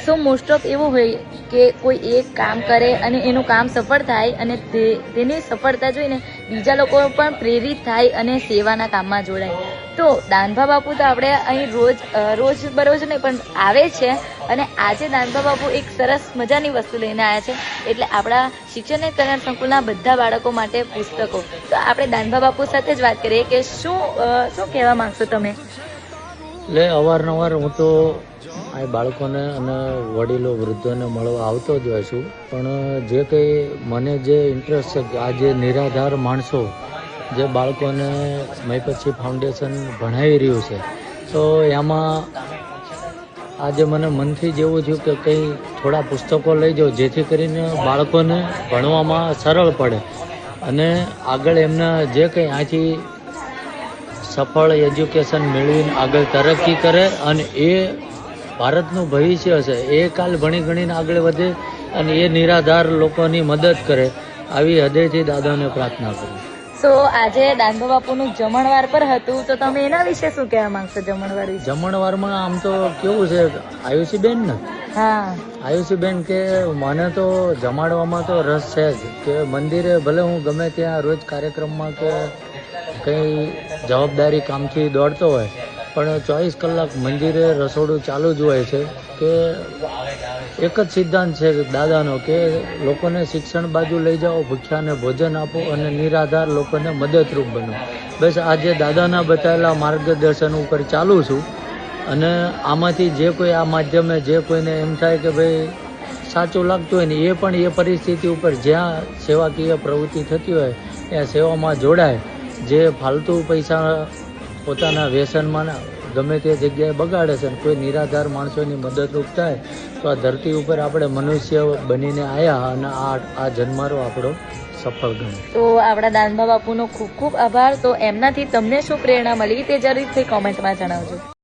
So most of એવું હોય કે કોઈ એક કામ કરે અને એનું કામ સફળ થાય અને તેની સફળતા જોઈને બીજા લોકો પણ પ્રેરિત થાય અને સેવાના કામમાં જોડાય. તો દાનભા બાપુ તો આપણે અહીં રોજ બરોજ નહીં પણ આવે છે અને આજે દાનભા બાપુ એક સરસ મજાની વસ્તુ લઈને આવ્યા છે, એટલે આપણા શિક્ષણ અને કલ્યાણ સંકુલના બધા બાળકો માટે પુસ્તકો. તો આપણે દાનભા બાપુ સાથે જ વાત કરીએ કે શું કહેવા માંગશો તમે? એટલે અવારનવાર હું તો આ બાળકોને અને વડીલો વૃદ્ધોને મળવા આવતો જ હોય છું, પણ જે કંઈ મને જે ઇન્ટરેસ્ટ છે આ જે નિરાધાર માણસો જે બાળકોને મયપતસિંહ ફાઉન્ડેશન ભણાવી રહ્યું છે, તો એમાં આજે મને મનથી જેવું થયું કે કંઈ થોડા પુસ્તકો લઈ જાઉં જેથી કરીને બાળકોને ભણવામાં સરળ પડે અને આગળ એમના જે કંઈ આથી સફળ એજ્યુકેશન મેળવીને આગળ તરક્કી કરે અને એ ભારતનું ભવિષ્ય છે, એ કાલ ભણી ગણીને આગળ વધે અને એ નિરાધાર લોકોની મદદ કરે, આવી હૃદયથી દાદાને પ્રાર્થના કરું. તો આજે દાનભા બાપુનું જમણવાર પર હતું, તો તમે એના વિશે શું કહેવા માંગશો? જમણવાર વિશે જમણવારમાં આમ તો કેવું છે, આયુષીબેન ને આયુષીબેન કે મને તો જમાડવામાં તો રસ છે જ, કે મંદિરે ભલે હું ગમે ત્યાં રોજ કાર્યક્રમમાં કે કંઈ જવાબદારી કામથી દોડતો હોય પણ 24 કલાક મંદિરે રસોડું ચાલુ જ હોય છે, કે એક જ સિદ્ધાંત છે દાદાનો કે લોકોને શિક્ષણ બાજુ લઈ જાઓ, ભૂખ્યાને ભોજન આપો અને નિરાધાર લોકોને મદદરૂપ બનો. બસ આજે દાદાના બતાવેલા માર્ગદર્શન ઉપર ચાલું છું અને આમાંથી જે કોઈ આ માધ્યમે જે કોઈને એમ થાય કે ભાઈ સાચું લાગતું હોય ને એ પણ એ પરિસ્થિતિ ઉપર જ્યાં સેવાકીય પ્રવૃત્તિ થતી હોય ત્યાં સેવામાં જોડાય. જે ફાલતુ પૈસા પોતાના વ્યસનમાં ગમે તે જગ્યાએ બગાડે છે, કોઈ નિરાધાર માણસોની મદદરૂપ થાય તો આ ધરતી ઉપર આપણે મનુષ્ય બનીને આવ્યા અને આ જન્મારો આપણો સફળ ગમે. તો આપણા દાનભા બાપુનો ખૂબ ખૂબ આભાર. તો એમનાથી તમને શું પ્રેરણા મળી તે જરૂરથી કોમેન્ટમાં જણાવજો.